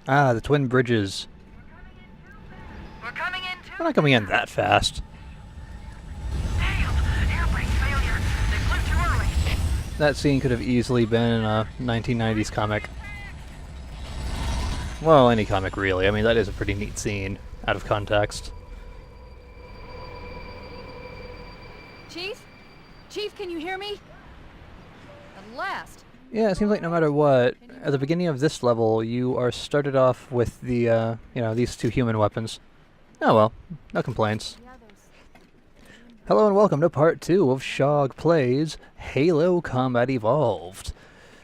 Ah, the twin bridges. We're coming in too. They're not coming in that fast. Damn! Airbrake failure. They flew too early. That scene could have easily been in a 1990s comic. Well, any comic really. I mean, that is a pretty neat scene, out of context. Chief? Chief, can you hear me? At last. Yeah, it seems like no matter what, at the beginning of this level, you are started off with the, these two human weapons. Oh well, no complaints. Hello and welcome to part 2 of Shog Plays Halo Combat Evolved.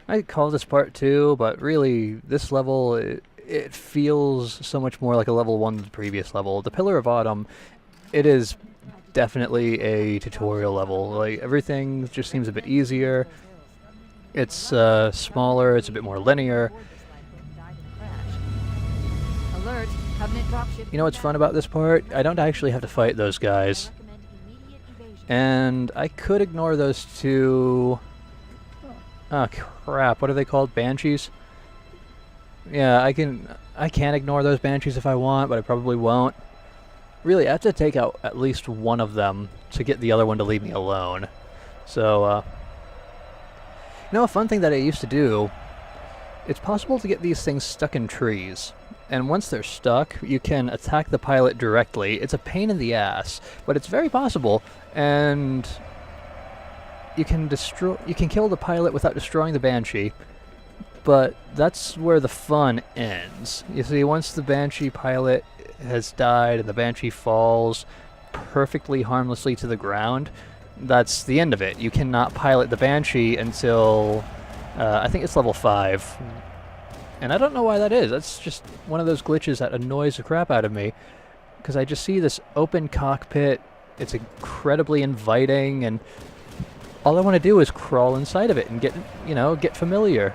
I call this part 2, but really, this level, it feels so much more like a level 1 than the previous level. The Pillar of Autumn, it is definitely a tutorial level. Like, everything just seems a bit easier. It's smaller, it's a bit more linear. Alert, Covenant dropship. You know what's fun about this part? I don't actually have to fight those guys. And I could ignore those two... Oh crap, what are they called? Banshees? Yeah, I can ignore those Banshees if I want, but I probably won't. Really, I have to take out at least one of them to get the other one to leave me alone. So, you know, a fun thing that I used to do, it's possible to get these things stuck in trees. And once they're stuck, you can attack the pilot directly. It's a pain in the ass, but it's very possible, and you can kill the pilot without destroying the Banshee, but that's where the fun ends. You see, once the Banshee pilot has died and the Banshee falls perfectly harmlessly to the ground, that's the end of it. You cannot pilot the Banshee until, I think it's level 5. And I don't know why that is. That's just one of those glitches that annoys the crap out of me. Because I just see this open cockpit, it's incredibly inviting, and all I want to do is crawl inside of it and get familiar.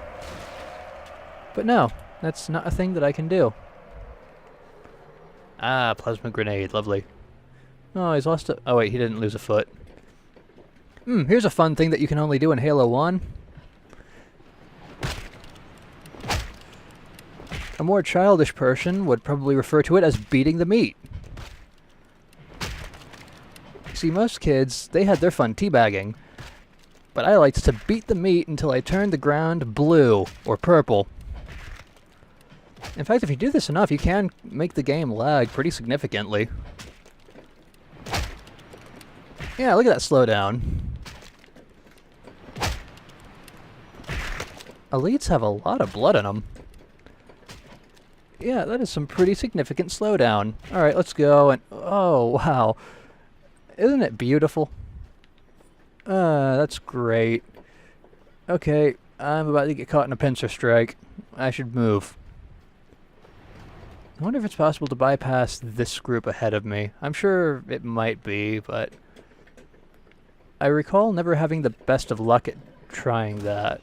But no, that's not a thing that I can do. Ah, plasma grenade, lovely. Oh, he's lost a... Oh wait, he didn't lose a foot. Here's a fun thing that you can only do in Halo 1. A more childish person would probably refer to it as beating the meat. See, most kids, they had their fun teabagging. But I liked to beat the meat until I turned the ground blue or purple. In fact, if you do this enough, you can make the game lag pretty significantly. Yeah, look at that slowdown. Elites have a lot of blood in them. Yeah, that is some pretty significant slowdown. Alright, let's go and... Oh, wow. Isn't it beautiful? That's great. Okay, I'm about to get caught in a pincer strike. I should move. I wonder if it's possible to bypass this group ahead of me. I'm sure it might be, but... I recall never having the best of luck at trying that.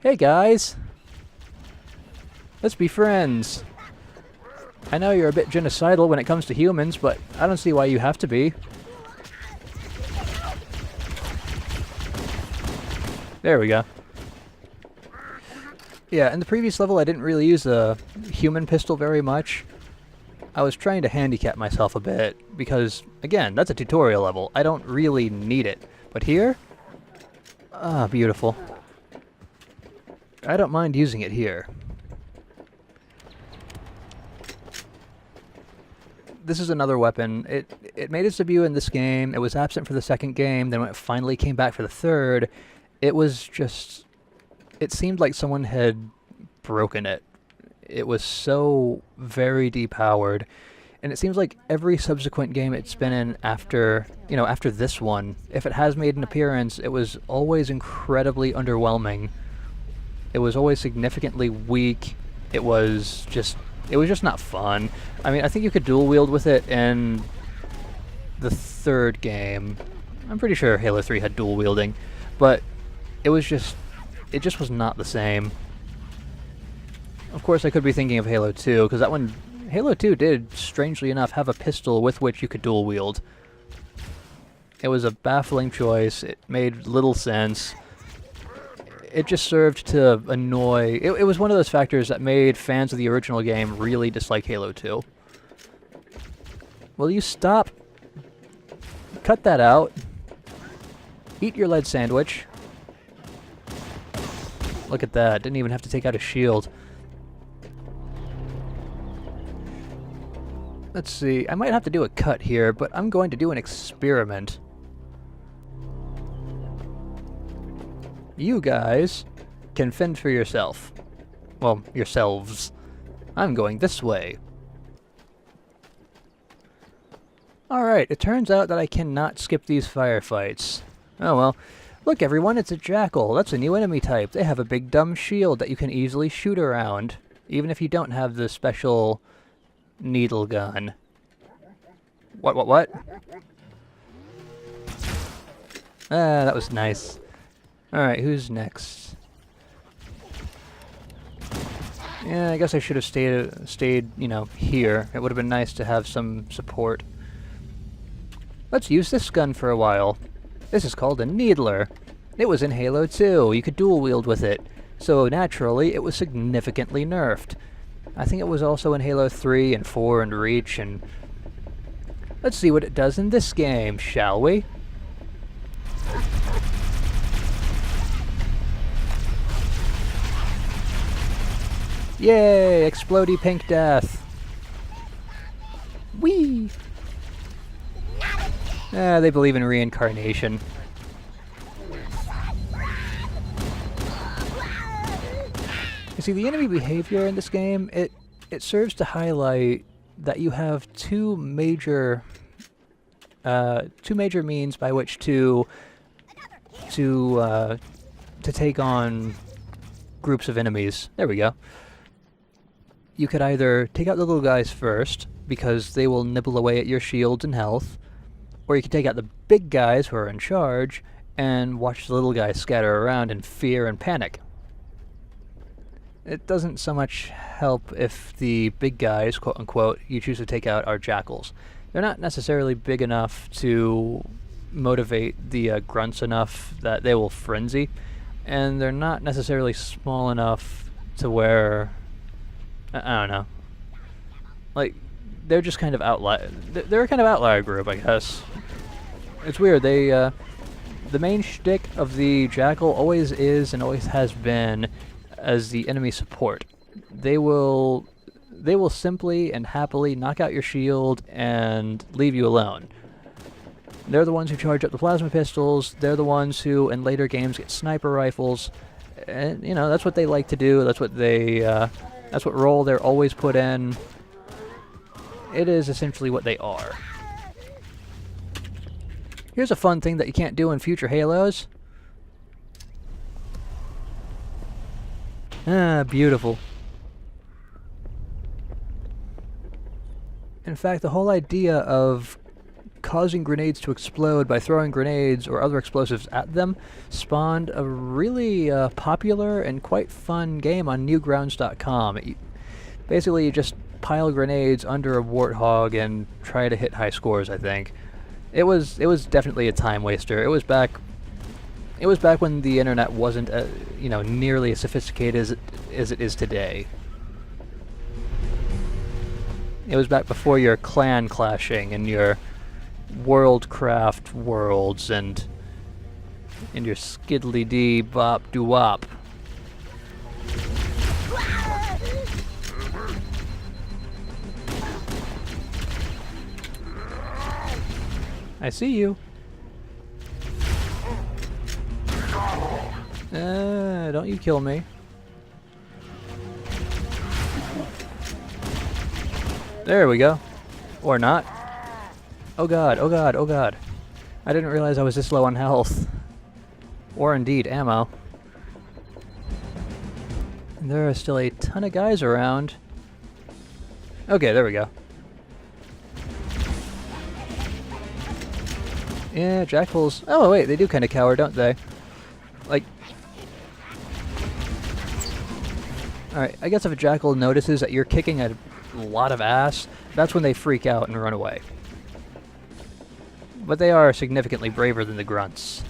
Hey guys! Let's be friends. I know you're a bit genocidal when it comes to humans, but I don't see why you have to be. There we go. Yeah, in the previous level I didn't really use the human pistol very much. I was trying to handicap myself a bit, because, again, that's a tutorial level. I don't really need it. But here? Ah, beautiful. I don't mind using it here. This is another weapon. It made its debut in this game. It was absent for the second game. Then when it finally came back for the third, it was just... It seemed like someone had broken it. It was so very depowered. And it seems like every subsequent game it's been in after, after this one, if it has made an appearance, it was always incredibly underwhelming. It was always significantly weak. It was just not fun. I mean, I think you could dual wield with it in the third game. I'm pretty sure Halo 3 had dual wielding, but it just was not the same. Of course, I could be thinking of Halo 2, because that one, Halo 2 did, strangely enough, have a pistol with which you could dual wield. It was a baffling choice. It made little sense. it just served to annoy... It was one of those factors that made fans of the original game really dislike Halo 2. Will you stop? Cut that out. Eat your lead sandwich. Look at that. Didn't even have to take out a shield. Let's see. I might have to do a cut here, but I'm going to do an experiment. You guys can fend for yourself. Well, yourselves. I'm going this way. Alright, it turns out that I cannot skip these firefights. Oh well. Look everyone, it's a jackal. That's a new enemy type. They have a big dumb shield that you can easily shoot around, even if you don't have the special needle gun. What? Ah, that was nice. Alright, who's next? Yeah, I guess I should have stayed, you know, here. It would have been nice to have some support. Let's use this gun for a while. This is called a Needler. It was in Halo 2. You could dual wield with it. So naturally, it was significantly nerfed. I think it was also in Halo 3 and 4 and Reach, and... Let's see what it does in this game, shall we? Yay! Explodey pink death! Whee! Ah, they believe in reincarnation. You see, the enemy behavior in this game, it serves to highlight that you have two major means by which to take on groups of enemies. There we go. You could either take out the little guys first, because they will nibble away at your shields and health, or you can take out the big guys who are in charge and watch the little guys scatter around in fear and panic. It doesn't so much help if the big guys, quote-unquote, you choose to take out are jackals. They're not necessarily big enough to motivate the grunts enough that they will frenzy, and they're not necessarily small enough to where... I don't know. Like, they're just kind of outlier. They're a kind of outlier group, I guess. It's weird. They, the main shtick of the Jackal always is and always has been as the enemy support. They will simply and happily knock out your shield and leave you alone. They're the ones who charge up the plasma pistols. They're the ones who, in later games, get sniper rifles. And, you know, that's what they like to do. That's what they, that's what role they're always put in. It is essentially what they are. Here's a fun thing that you can't do in future Halos. Ah, beautiful. In fact, the whole idea of causing grenades to explode by throwing grenades or other explosives at them spawned a really popular and quite fun game on Newgrounds.com. Basically, you just pile grenades under a warthog and try to hit high scores, I think. It was definitely a time waster. It was back when the internet wasn't you know, nearly as sophisticated as it is today. It was back before your clan clashing and your Worldcraft worlds and your skiddly-dee bop-doo-wop. I see you. Don't you kill me. There we go. Or not. Oh god, oh god, oh god. I didn't realize I was this low on health. Or indeed, ammo. And there are still a ton of guys around. Okay, there we go. Yeah, jackals. Oh wait, they do kind of cower, don't they? Like... Alright, I guess if a jackal notices that you're kicking a lot of ass, that's when they freak out and run away. But they are significantly braver than the grunts.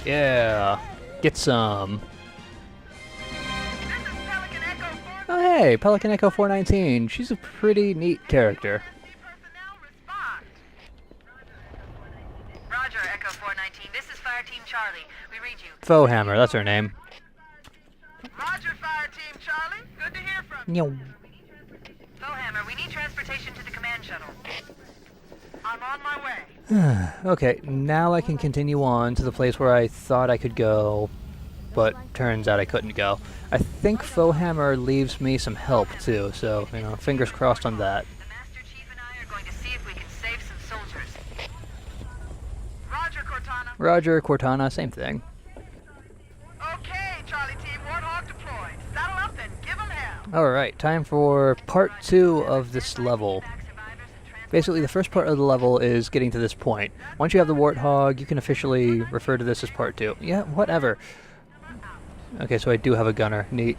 Yeah. Get some. This is Pelican Echo 4. Oh hey, Pelican Echo 419. She's a pretty neat character. Personnel respond. Roger, Echo 419. This is Fire Team Charlie. We read you. Fohammer, that's her name. Roger, Fire Team Charlie. Good to hear from Yo. Fohammer, we need transportation to the command shuttle. I'm on my way. Okay, now I can continue on to the place where I thought I could go, but turns out I couldn't go. I think Fohammer leaves me some help too, so, you know, fingers crossed on that. The Master Chief and I are going to see if we can save some soldiers. Roger, Cortana. Roger, Cortana, same thing. Okay, Charlie Team, Warthog deployed. Saddle up and give 'em hell. Alright, time for part 2 of this level. Basically, the first part of the level is getting to this point. Once you have the Warthog, you can officially refer to this as part 2. Yeah, whatever. Okay, so I do have a gunner. Neat.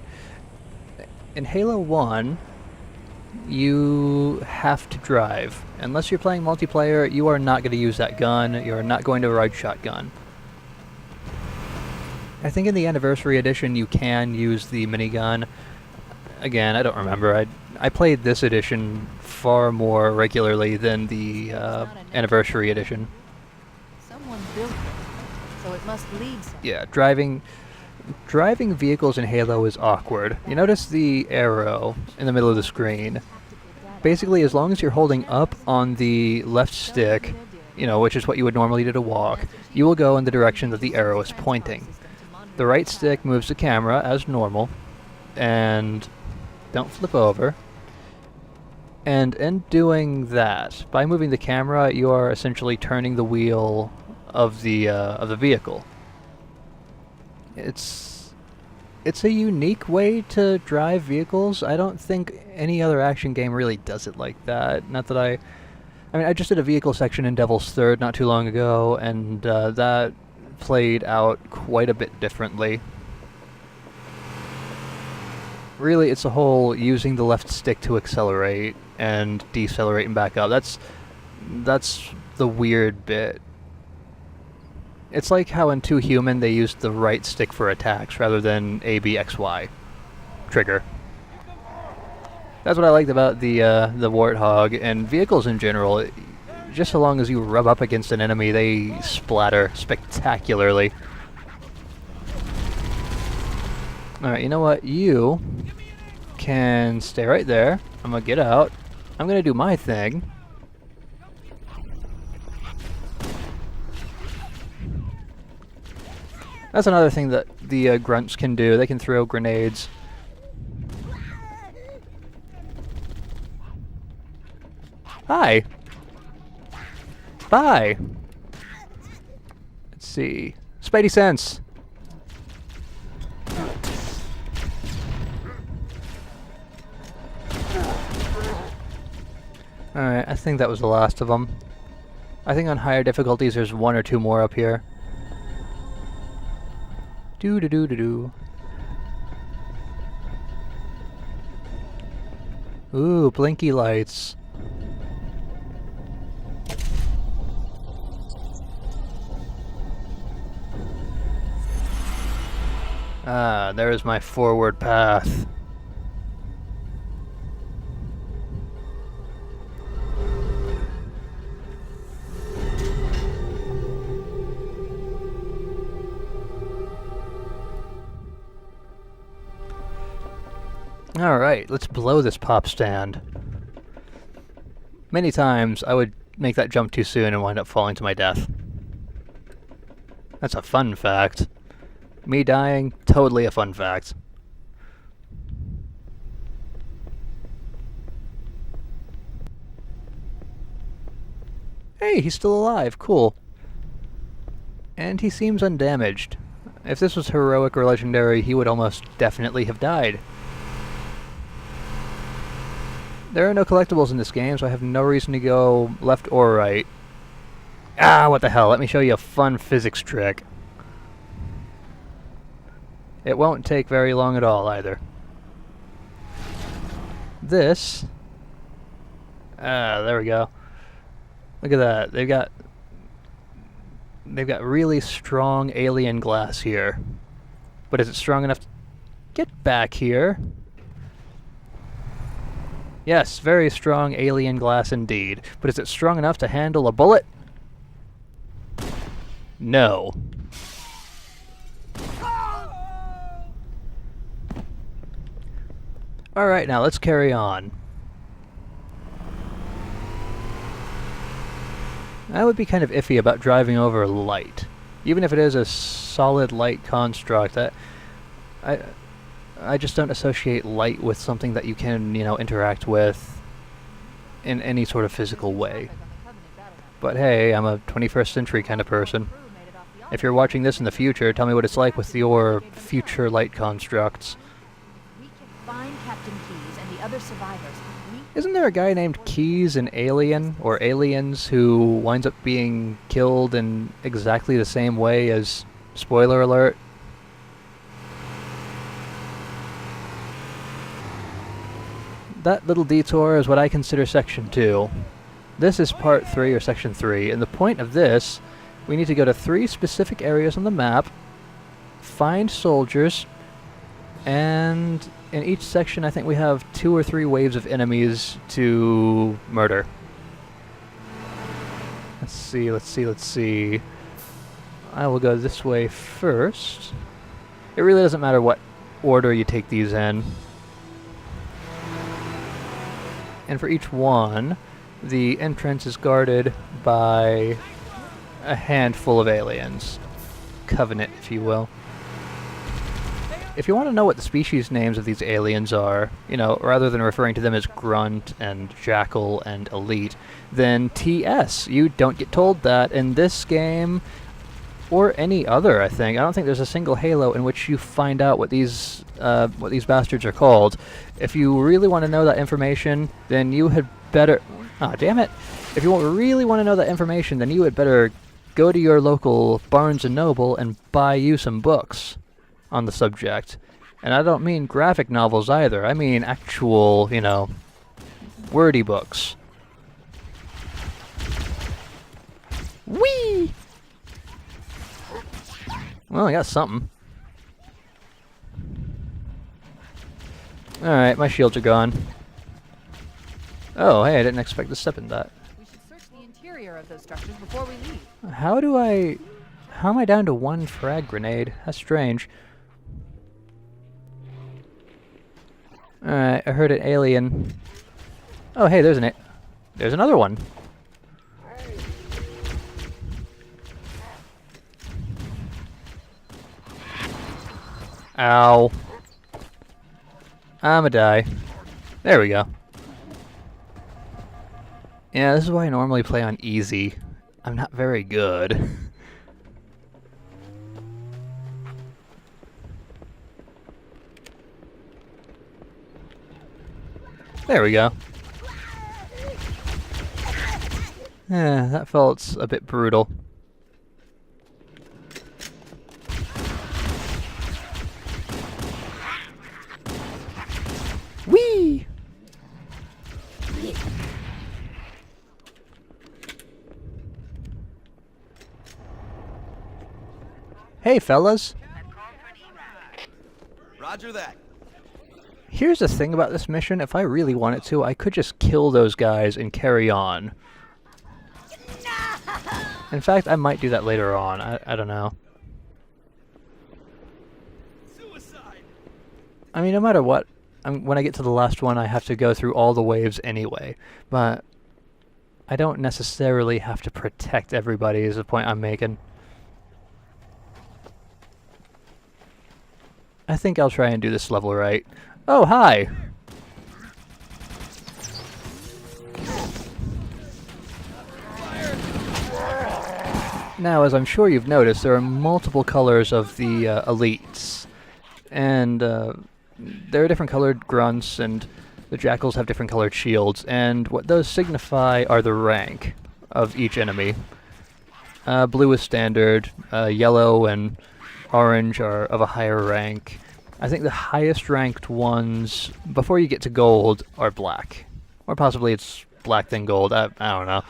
In Halo 1, you have to drive. Unless you're playing multiplayer, you are not going to use that gun. You're not going to ride shotgun. I think in the Anniversary Edition you can use the minigun. Again, I don't remember. I played this edition far more regularly than the Anniversary Edition. Someone built it, so it must lead somewhere. Yeah, driving vehicles in Halo is awkward. You notice the arrow in the middle of the screen. Basically, as long as you're holding up on the left stick, you know, which is what you would normally do to walk, you will go in the direction that the arrow is pointing. The right stick moves the camera as normal, and don't flip over. And in doing that, by moving the camera, you are essentially turning the wheel of the vehicle. It's a unique way to drive vehicles. I don't think any other action game really does it like that. Not that I mean, I just did a vehicle section in Devil's Third not too long ago, and that played out quite a bit differently. Really, it's the whole using the left stick to accelerate and decelerate and back up. That's the weird bit. It's like how in 2 Human they used the right stick for attacks rather than A, B, X, Y trigger. That's what I liked about the Warthog and vehicles in general. Just so long as you rub up against an enemy, they splatter spectacularly. Alright, you know what? You can stay right there. I'm gonna get out. I'm gonna do my thing. That's another thing that the grunts can do. They can throw grenades. Hi! Bye! Let's see. Spidey sense! Alright, I think that was the last of them. I think on higher difficulties there's 1 or 2 more up here. Doo-doo-doo-doo-doo. Ooh, blinky lights. Ah, there is my forward path. Alright, let's blow this pop stand. Many times I would make that jump too soon and wind up falling to my death. That's a fun fact. Me dying, totally a fun fact. Hey, he's still alive, cool. And he seems undamaged. If this was heroic or legendary, he would almost definitely have died. There are no collectibles in this game, so I have no reason to go left or right. Ah, what the hell, let me show you a fun physics trick. It won't take very long at all, either. This... Ah, there we go. Look at that, they've got... they've got really strong alien glass here. But is it strong enough to get back here? Yes, very strong alien glass indeed. But is it strong enough to handle a bullet? No. Alright, now let's carry on. I would be kind of iffy about driving over light. Even if it is a solid light construct, I just don't associate light with something that you can, you know, interact with in any sort of physical way. But hey, I'm a 21st century kind of person. If you're watching this in the future, tell me what it's like with your future light constructs. We can find Captain Keyes and the other survivors. Isn't there a guy named Keyes in Alien, or Aliens, who winds up being killed in exactly the same way as... Spoiler alert? That little detour is what I consider Section 2. This is Part 3, or Section 3, and the point of this, we need to go to 3 specific areas on the map, find soldiers, and in each section I think we have 2 or 3 waves of enemies to murder. Let's see. I will go this way first. It really doesn't matter what order you take these in. And for each one, the entrance is guarded by a handful of aliens. Covenant, if you will. If you want to know what the species names of these aliens are, you know, rather than referring to them as Grunt and Jackal and Elite, then TS. You don't get told that in this game, or any other, I think. I don't think there's a single Halo in which you find out what these bastards are called. If you really want to know that information, then you had better... Ah, damn it! If you really want to know that information, then you had better go to your local Barnes & Noble and buy you some books on the subject. And I don't mean graphic novels either. I mean actual, you know, wordy books. Whee! Well, I got something. Alright, my shields are gone. Oh, hey, I didn't expect to step in that. We should search the interior of those structures before we leave. How am I down to 1 frag grenade? That's strange. Alright, I heard an alien. Oh, hey, there's another one. Ow. I'ma die. There we go. Yeah, this is why I normally play on easy. I'm not very good. There we go. Yeah, that felt a bit brutal. Whee! Hey, fellas. Roger that. Here's the thing about this mission. If I really wanted to, I could just kill those guys and carry on. In fact, I might do that later on. I don't know. Suicide. I mean, no matter what, when I get to the last one, I have to go through all the waves anyway. But I don't necessarily have to protect everybody is the point I'm making. I think I'll try and do this level right. Oh, hi! Now, as I'm sure you've noticed, there are multiple colors of the elites. And there are different colored grunts, and the jackals have different colored shields. And what those signify are the rank of each enemy. Blue is standard, yellow and orange are of a higher rank. I think the highest ranked ones, before you get to gold, are black. Or possibly it's black then gold, I don't know.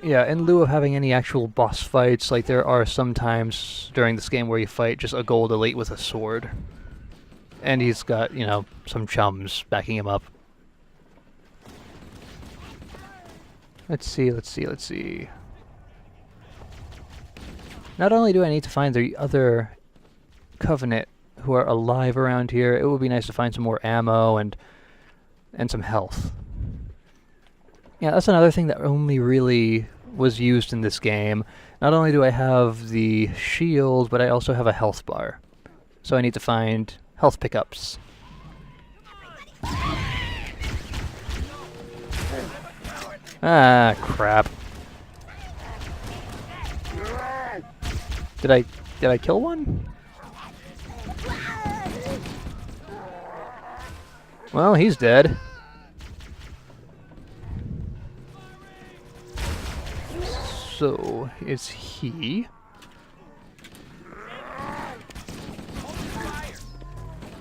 Yeah, in lieu of having any actual boss fights, like there are some times during this game where you fight just a gold elite with a sword. And he's got, you know, some chums backing him up. Let's see. Not only do I need to find the other Covenant who are alive around here, it would be nice to find some more ammo and some health. Yeah, that's another thing that only really was used in this game. Not only do I have the shield, but I also have a health bar. So I need to find health pickups. Ah, crap. Did I kill one? Well, he's dead. So, is he?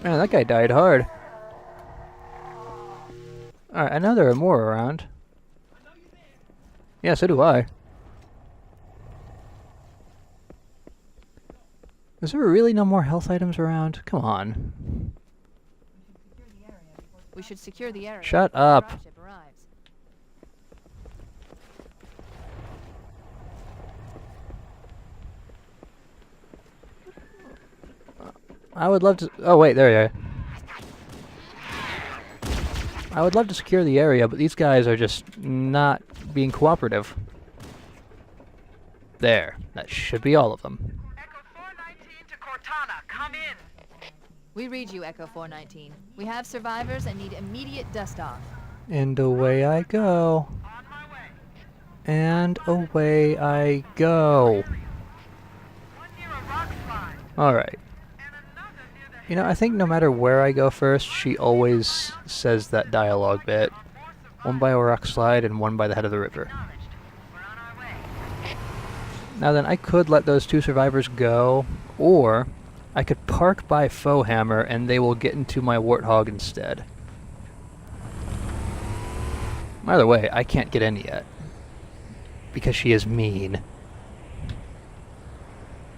Man, that guy died hard. Alright, I know there are more around. Yeah, so do I. Is there really no more health items around? Come on. We should secure the area. Shut before the up. dropship arrives. I would love to... Oh, wait, there you are. I would love to secure the area, but these guys are just not being cooperative. There. That should be all of them. Echo 419 to Cortana, come in. We read you, Echo 419. We have survivors and need immediate dust-off. And away I go. On my way. And away I go. One near a rock slide, Alright. and another near the You know, I think no matter where I go first, she always says that dialogue bit. One by a rock slide and one by the head of the river. acknowledged. We're on our way. Now then, I could let those two survivors go, or I could park by Foehammer and they will get into my Warthog instead. Either way, I can't get in yet. Because she is mean.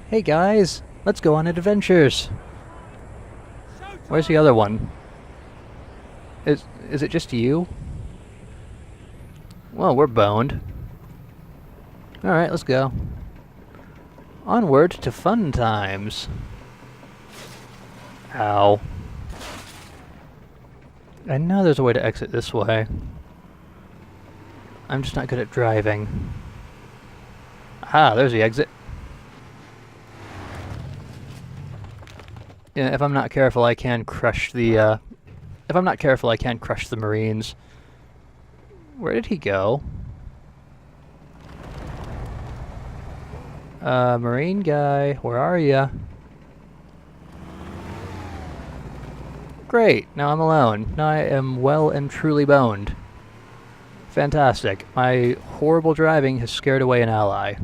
Hey guys, let's go on adventures. Where's the other one? Is it just you? Well, we're boned. Alright, let's go. Onward to fun times. Ow. I know there's a way to exit this way. I'm just not good at driving. Ah, there's the exit. Yeah, if I'm not careful, I can crush the, if I'm not careful, I can crush the Marines. Where did he go? Marine guy, where are ya? Great, now I'm alone. Now I am well and truly boned. Fantastic. My horrible driving has scared away an ally.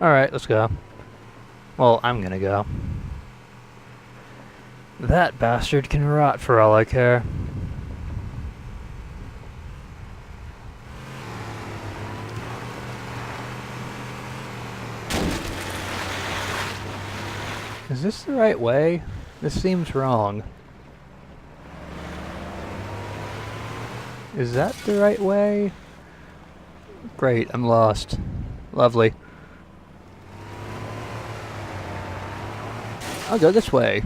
Alright, let's go. Well, I'm gonna go. That bastard can rot for all I care. Is this the right way? This seems wrong. Is that the right way? Great, I'm lost. Lovely. I'll go this way.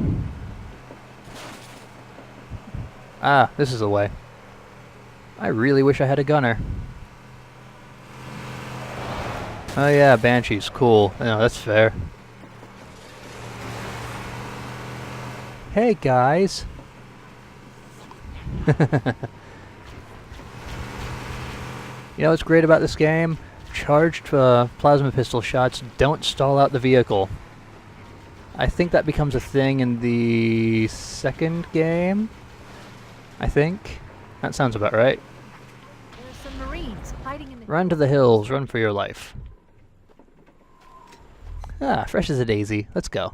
Ah, this is the way. I really wish I had a gunner. Oh yeah, Banshees, cool. No, that's fair. Hey guys! You know what's great about this game? Charged plasma pistol shots don't stall out the vehicle. I think that becomes a thing in the second game? I think? That sounds about right. There are some Marines hiding in the Run to the hills, run for your life. Ah, fresh as a daisy. Let's go.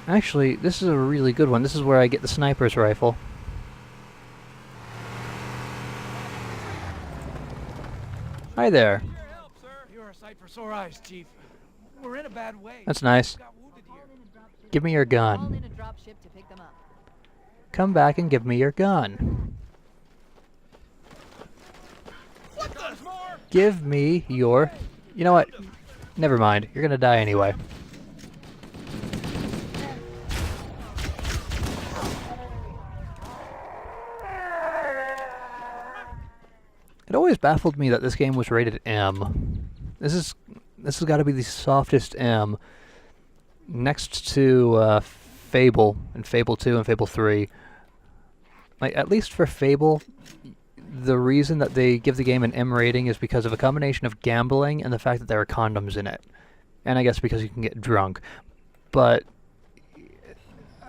Actually, this is a really good one. This is where I get the sniper's rifle. Hi there. Your help, sir. You're a sight for sore eyes, Chief. We're in a bad way. That's nice. Got wounded here. Give me your Call gun. in a dropship to pick them up. Come back and give me your gun. What the? More? Give me your... You know what? Never mind. You're gonna die anyway. It always baffled me that this game was rated M. This has got to be the softest M, next to Fable and Fable 2 and Fable 3. Like, at least for Fable, the reason that they give the game an M rating is because of a combination of gambling and the fact that there are condoms in it. And I guess because you can get drunk. But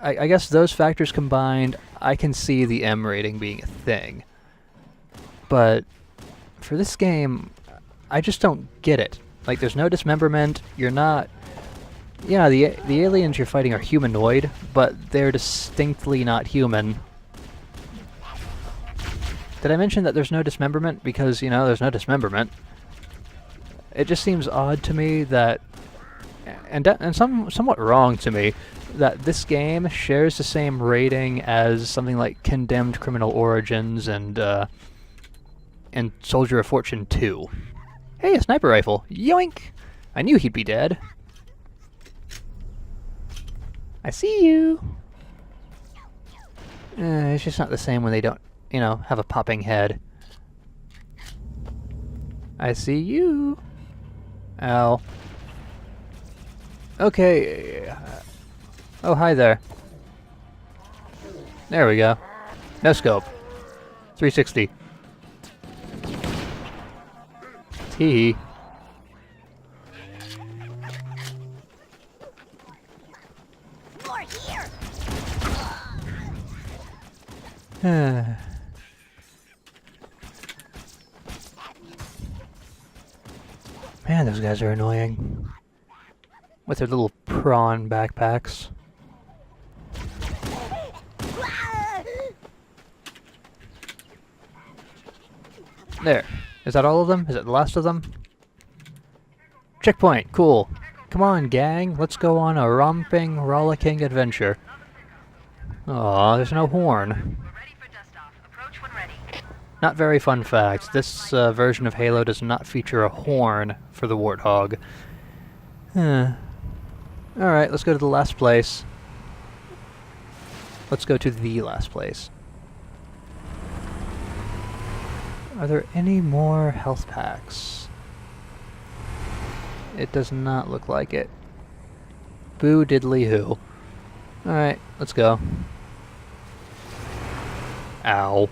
I guess those factors combined, I can see the M rating being a thing. But for this game, I just don't get it. Like, there's no dismemberment, you're not... Yeah, the aliens you're fighting are humanoid, but they're distinctly not human. Did I mention that there's no dismemberment? Because, you know, there's no dismemberment. It just seems odd to me that... And somewhat wrong to me, that this game shares the same rating as something like Condemned Criminal Origins and Soldier of Fortune 2. Hey, a sniper rifle! Yoink! I knew he'd be dead. I see you! It's just not the same when they don't, you know, have a popping head. I see you! Ow. Okay. Oh, hi there. There we go. No scope. 360. Tee. More here. Man, those guys are annoying. With their little prawn backpacks. There. Is that all of them? Is it the last of them? Checkpoint! Cool. Come on, gang. Let's go on a romping, rollicking adventure. Aw, there's no horn. We're ready for dust off. Approach when ready. Not very fun fact. This version of Halo does not feature a horn for the Warthog. Alright, let's go to the last place. Let's go to the last place. Are there any more health packs? It does not look like it. Boo diddly hoo. Alright, let's go. Ow.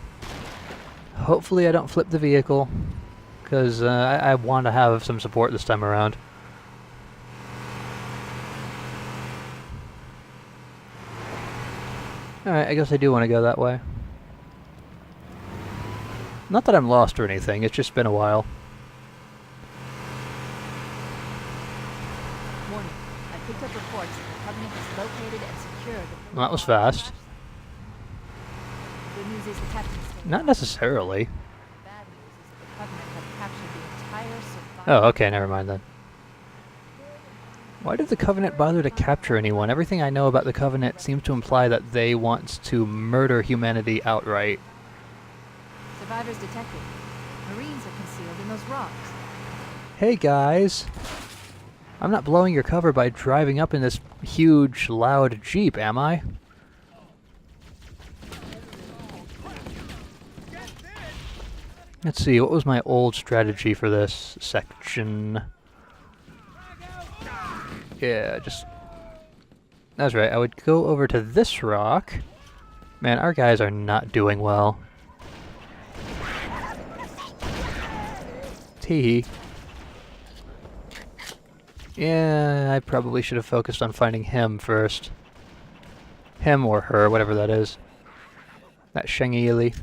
Hopefully I don't flip the vehicle, because I want to have some support this time around. Alright, I guess I do want to go that way. Not that I'm lost or anything, it's just been a while. Warning. I picked up reports that the Covenant has located and secured the... Well, that was fast. Good news is the captain's staying. Not necessarily. Bad news is that the Covenant have captured the entire survivor... Oh, okay, never mind then. Why did the Covenant bother to capture anyone? Everything I know about the Covenant seems to imply that they want to murder humanity outright. Survivors detected. Marines are concealed in those rocks. Hey guys! I'm not blowing your cover by driving up in this huge, loud Jeep, am I? Let's see, what was my old strategy for this section? Yeah, just... That's right, I would go over to this rock. Man, our guys are not doing well. Tee. Yeah, I probably should have focused on finding him first. Him or her, whatever that is. That Shengili.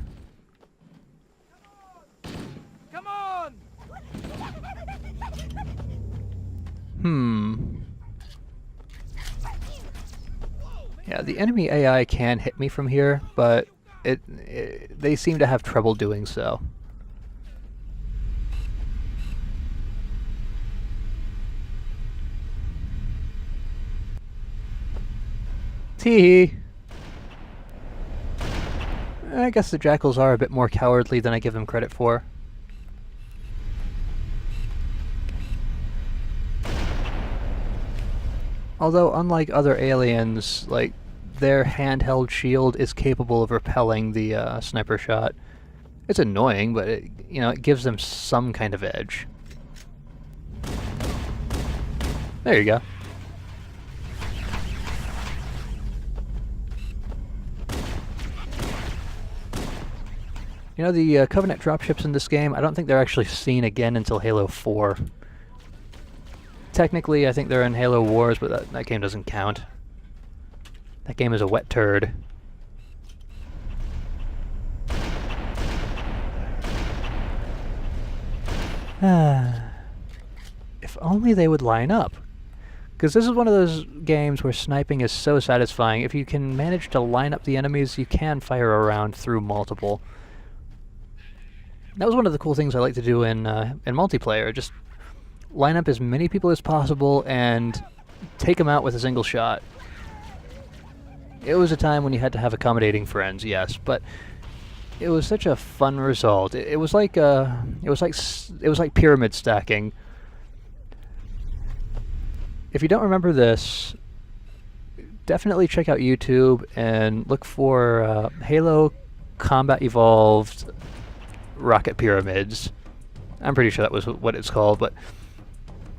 Come on! Yeah, the enemy AI can hit me from here, but they seem to have trouble doing so. Tee. I guess the jackals are a bit more cowardly than I give them credit for. Although, unlike other aliens, like, their handheld shield is capable of repelling the sniper shot. It's annoying, but it gives them some kind of edge. There you go. You know, the Covenant dropships in this game, I don't think they're actually seen again until Halo 4. Technically, I think they're in Halo Wars, but that game doesn't count. That game is a wet turd. If only they would line up. Because this is one of those games where sniping is so satisfying. If you can manage to line up the enemies, you can fire around through multiple. That was one of the cool things I like to do in multiplayer. Just line up as many people as possible and take them out with a single shot. It was a time when you had to have accommodating friends, yes, but it was such a fun result. It was like pyramid stacking. If you don't remember this, definitely check out YouTube and look for Halo Combat Evolved Rocket Pyramids. I'm pretty sure that was what it's called, but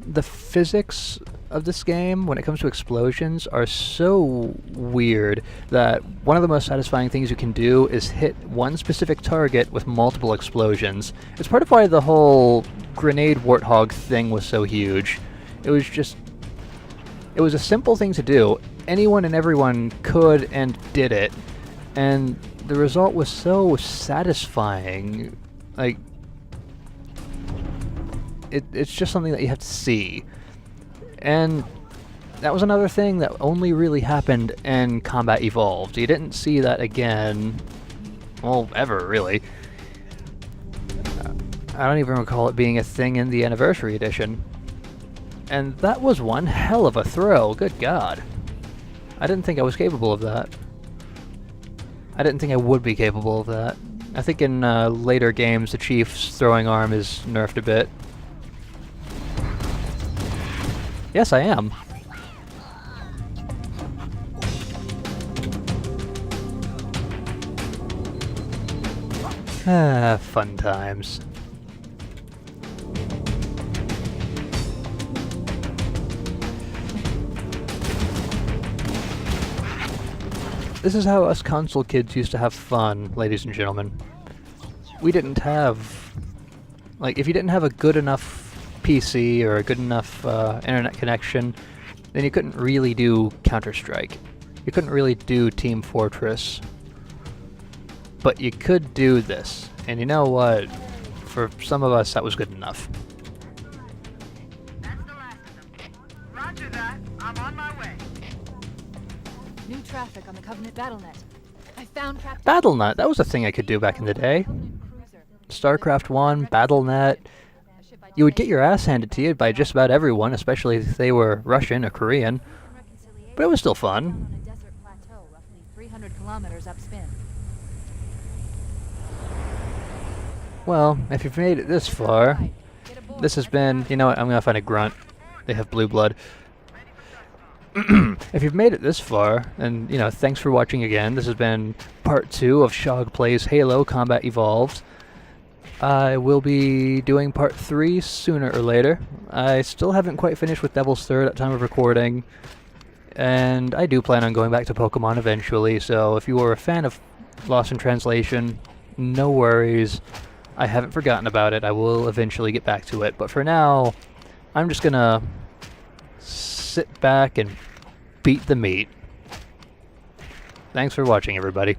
the physics of this game, when it comes to explosions, are so weird that one of the most satisfying things you can do is hit one specific target with multiple explosions. It's part of why the whole grenade warthog thing was so huge. It was a simple thing to do. Anyone and everyone could and did it, and the result was so satisfying. Like, it's just something that you have to see. And that was another thing that only really happened in Combat Evolved. You didn't see that again, well, ever, really. I don't even recall it being a thing in the Anniversary Edition. And that was one hell of a throw, good God. I didn't think I was capable of that. I didn't think I would be capable of that. I think in later games the Chief's throwing arm is nerfed a bit. Yes, I am. Fun times. This is how us console kids used to have fun, ladies and gentlemen. We didn't have... Like, if you didn't have a good enough PC or a good enough internet connection, then you couldn't really do Counter-Strike. You couldn't really do Team Fortress. But you could do this. And you know what? For some of us, that was good enough. That's the last of them. Roger that. I'm on my way. New traffic on the Covenant BattleNet. I found Captain... BattleNet, that was a thing I could do back in the day. StarCraft 1, BattleNet. You would get your ass handed to you by just about everyone, especially if they were Russian or Korean. But it was still fun. On a desert plateau, roughly 300 kilometers upspin. Well, if you've made it this far, this has been... You know what, I'm gonna find a grunt. They have blue blood. If you've made it this far, and, you know, thanks for watching again. This has been part 2 of Shog Plays Halo Combat Evolved. I will be doing part 3 sooner or later. I still haven't quite finished with Devil's Third at time of recording, and I do plan on going back to Pokemon eventually, so if you were a fan of Lost in Translation, no worries. I haven't forgotten about it. I will eventually get back to it, but for now, I'm just gonna sit back and beat the meat. Thanks for watching, everybody.